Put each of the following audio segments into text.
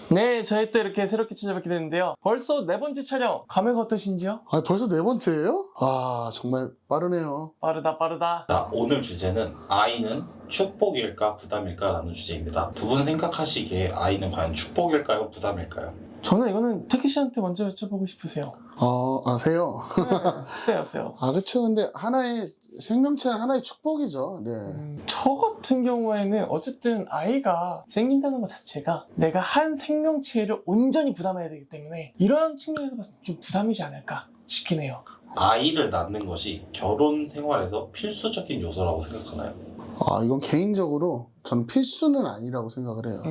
네, 저희 또 이렇게 새롭게 찾아뵙게 됐는데요. 벌써 4번째 촬영, 감회가 어떠신지요? 아, 벌써 4번째예요? 아, 정말 빠르네요. 빠르다. 자, 오늘 주제는 아이는 축복일까 부담일까 라는 주제입니다. 두 분 생각하시기에 아이는 과연 축복일까요 부담일까요? 저는 이거는 태기 씨한테 먼저 여쭤보고 싶으세요. 아세요? 네, 세요. 아, 그쵸. 근데 하나의, 생명체는 하나의 축복이죠. 네. 저 같은 경우에는 어쨌든 아이가 생긴다는 것 자체가 내가 한 생명체를 온전히 부담해야 되기 때문에 이런 측면에서 봤을 때 좀 부담이지 않을까 싶긴 해요. 아이를 낳는 것이 결혼 생활에서 필수적인 요소라고 생각하나요? 아, 이건 개인적으로 저는 필수는 아니라고 생각을 해요.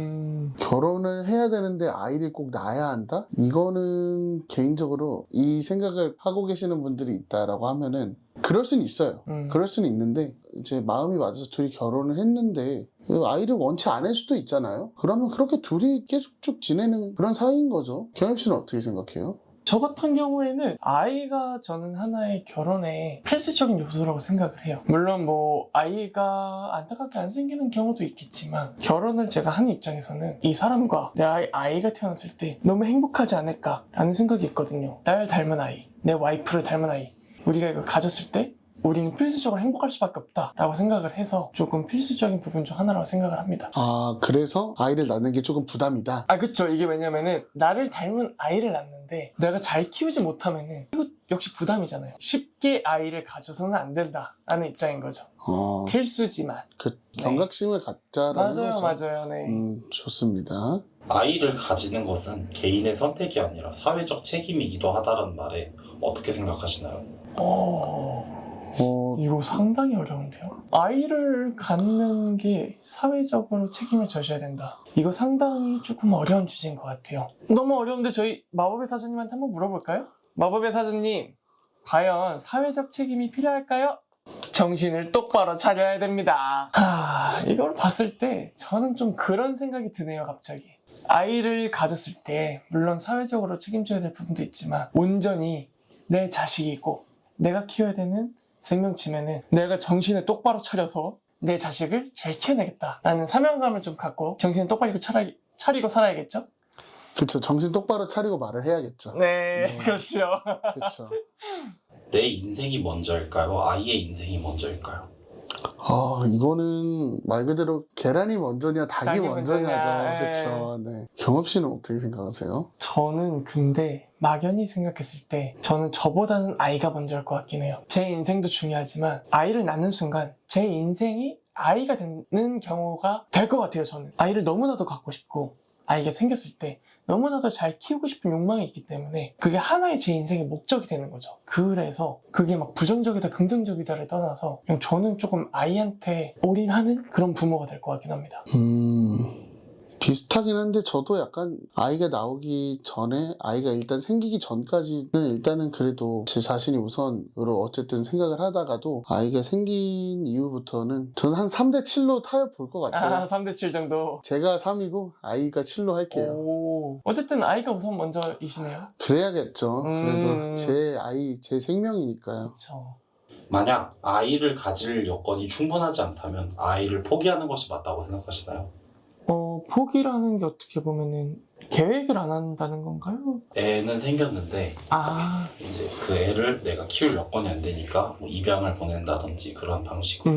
결혼을 해야 되는데 아이를 꼭 낳아야 한다? 이거는 개인적으로 이 생각을 하고 계시는 분들이 있다라고 하면은 그럴 수는 있어요. 그럴 수는 있는데 이제 마음이 맞아서 둘이 결혼을 했는데 아이를 원치 않을 수도 있잖아요. 그러면 그렇게 둘이 계속 쭉 지내는 그런 사이인 거죠. 경엽 씨는 어떻게 생각해요? 저 같은 경우에는 아이가 저는 하나의 결혼의 필수적인 요소라고 생각을 해요. 물론 뭐 아이가 안타깝게 안 생기는 경우도 있겠지만 결혼을 제가 하는 입장에서는 이 사람과 내 아이가 태어났을 때 너무 행복하지 않을까라는 생각이 있거든요. 날 닮은 아이, 내 와이프를 닮은 아이, 우리가 이걸 가졌을 때 우리는 필수적으로 행복할 수밖에 없다라고 생각을 해서 조금 필수적인 부분 중 하나라고 생각을 합니다. 아, 그래서 아이를 낳는 게 조금 부담이다? 아, 그쵸. 이게 왜냐면은 나를 닮은 아이를 낳는데 내가 잘 키우지 못하면은 이거 역시 부담이잖아요. 쉽게 아이를 가져서는 안 된다라는 입장인 거죠. 필수지만. 그 경각심을 갖자라는 거죠. 맞아요. 네. 좋습니다. 아이를 가지는 것은 개인의 선택이 아니라 사회적 책임이기도 하다는 말에 어떻게 생각하시나요? 이거 상당히 어려운데요. 아이를 갖는 게 사회적으로 책임을 져줘야 된다. 이거 상당히 조금 어려운 주제인 것 같아요. 너무 어려운데 저희 마법의 사전님한테 한번 물어볼까요? 마법의 사전님, 과연 사회적 책임이 필요할까요? 정신을 똑바로 차려야 됩니다. 이걸 봤을 때 저는 좀 그런 생각이 드네요, 갑자기. 아이를 가졌을 때 물론 사회적으로 책임져야 될 부분도 있지만 온전히 내 자식이고 내가 키워야 되는 생명체면은 내가 정신을 똑바로 차려서 내 자식을 잘 키워내겠다라는 사명감을 좀 갖고 정신을 똑바로 차리고 살아야겠죠? 그쵸. 정신 똑바로 차리고 말을 해야겠죠. 네. 그렇죠. 그쵸. 내 인생이 먼저일까요? 아이의 인생이 먼저일까요? 이거는 말 그대로 계란이 먼저냐 닭이 먼저냐죠. 그쵸. 네. 경엽 씨는 어떻게 생각하세요? 저는 근데 막연히 생각했을 때 저는 저보다는 아이가 먼저일 것 같긴 해요. 제 인생도 중요하지만 아이를 낳는 순간 제 인생이 아이가 되는 경우가 될 것 같아요. 저는 아이를 너무나도 갖고 싶고 아이가 생겼을 때 너무나도 잘 키우고 싶은 욕망이 있기 때문에 그게 하나의 제 인생의 목적이 되는 거죠. 그래서 그게 막 부정적이다 긍정적이다를 떠나서 그냥 저는 조금 아이한테 올인하는 그런 부모가 될 것 같긴 합니다. 비슷하긴 한데 저도 약간 아이가 나오기 전에 아이가 일단 생기기 전까지는 일단은 그래도 제 자신이 우선으로 어쨌든 생각을 하다가도 아이가 생긴 이후부터는 저는 한 3대7로 타협 볼 것 같아요. 3대7 정도. 제가 3이고 아이가 7로 할게요. 어쨌든 아이가 우선 먼저이시네요. 그래야겠죠. 그래도 제 아이, 제 생명이니까요. 그렇죠. 만약 아이를 가질 여건이 충분하지 않다면 아이를 포기하는 것이 맞다고 생각하시나요? 포기라는 게 어떻게 보면은 계획을 안 한다는 건가요? 애는 생겼는데 이제 그 애를 내가 키울 여건이 안 되니까 뭐 입양을 보낸다든지 그런 방식으로.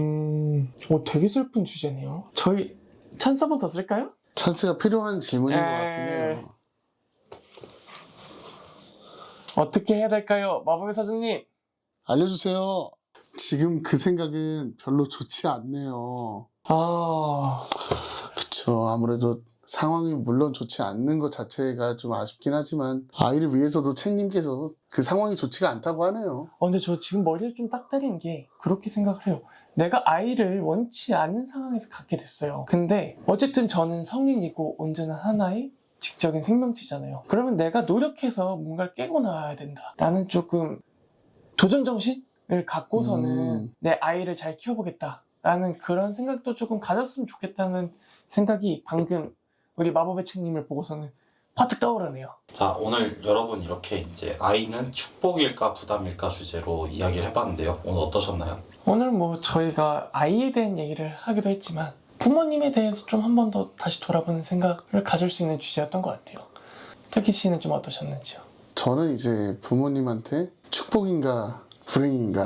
되게 슬픈 주제네요. 저희 찬스 한 번 더 쓸까요? 찬스가 필요한 질문인 것 같긴 해요. 어떻게 해야 될까요? 마법의 사전님. 알려주세요. 지금 그 생각은 별로 좋지 않네요. 그쵸. 아무래도 상황이 물론 좋지 않는 것 자체가 좀 아쉽긴 하지만 아이를 위해서도 책님께서 그 상황이 좋지가 않다고 하네요. 근데 저 지금 머리를 좀 딱 때린 게 그렇게 생각을 해요. 내가 아이를 원치 않는 상황에서 갖게 됐어요. 근데 어쨌든 저는 성인이고 온전한 하나의 직접적인 생명체잖아요. 그러면 내가 노력해서 뭔가를 깨고 나와야 된다라는 조금 도전정신을 갖고서는 내 아이를 잘 키워보겠다라는 그런 생각도 조금 가졌으면 좋겠다는 생각이 방금 우리 마법의 책님을 보고서는 파뜩 떠오르네요. 자, 오늘 여러분 이렇게 이제 아이는 축복일까 부담일까 주제로 이야기를 해봤는데요. 오늘 어떠셨나요? 오늘 뭐 저희가 아이에 대한 얘기를 하기도 했지만 부모님에 대해서 좀 한 번 더 다시 돌아보는 생각을 가질 수 있는 주제였던 것 같아요. 태기 씨는 좀 어떠셨는지요? 저는 이제 부모님한테 축복인가 불행인가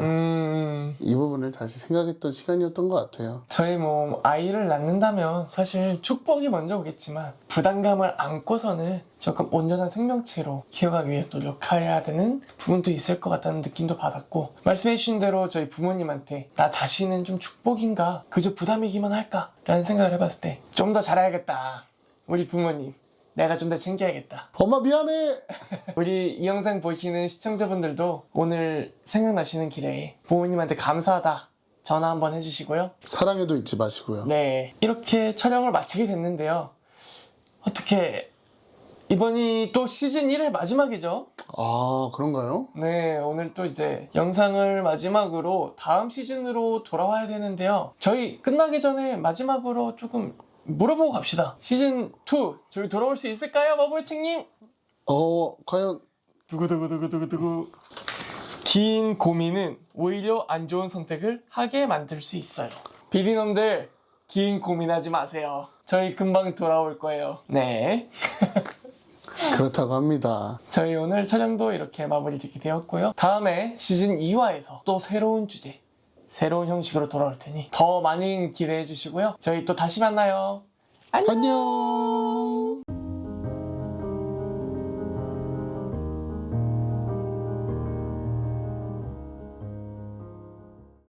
이 부분을 다시 생각했던 시간이었던 것 같아요. 저희 뭐 아이를 낳는다면 사실 축복이 먼저 오겠지만 부담감을 안고서는 조금 온전한 생명체로 키워가기 위해서 노력해야 되는 부분도 있을 것 같다는 느낌도 받았고, 말씀해 주신 대로 저희 부모님한테 나 자신은 좀 축복인가 그저 부담이기만 할까 라는 생각을 해봤을 때 좀 더 잘해야겠다, 우리 부모님 내가 좀 더 챙겨야겠다. 엄마 미안해! 우리 이 영상 보시는 시청자분들도 오늘 생각나시는 길에 부모님한테 감사하다 전화 한번 해주시고요. 사랑해도 잊지 마시고요. 네, 이렇게 촬영을 마치게 됐는데요. 어떻게 이번이 또 시즌 1의 마지막이죠? 아, 그런가요? 네, 오늘 또 이제 영상을 마지막으로 다음 시즌으로 돌아와야 되는데요. 저희 끝나기 전에 마지막으로 조금 물어보고 갑시다. 시즌2 저희 돌아올 수 있을까요, 마법의 책님? 과연 두구두구두구두구두구. 긴 고민은 오히려 안 좋은 선택을 하게 만들 수 있어요. 비디놈들 긴 고민하지 마세요. 저희 금방 돌아올 거예요. 네. 그렇다고 합니다. 저희 오늘 촬영도 이렇게 마무리 짓게 되었고요. 다음에 시즌 2화에서 또 새로운 주제, 새로운 형식으로 돌아올 테니 더 많이 기대해 주시고요. 저희 또 다시 만나요. 안녕. 안녕!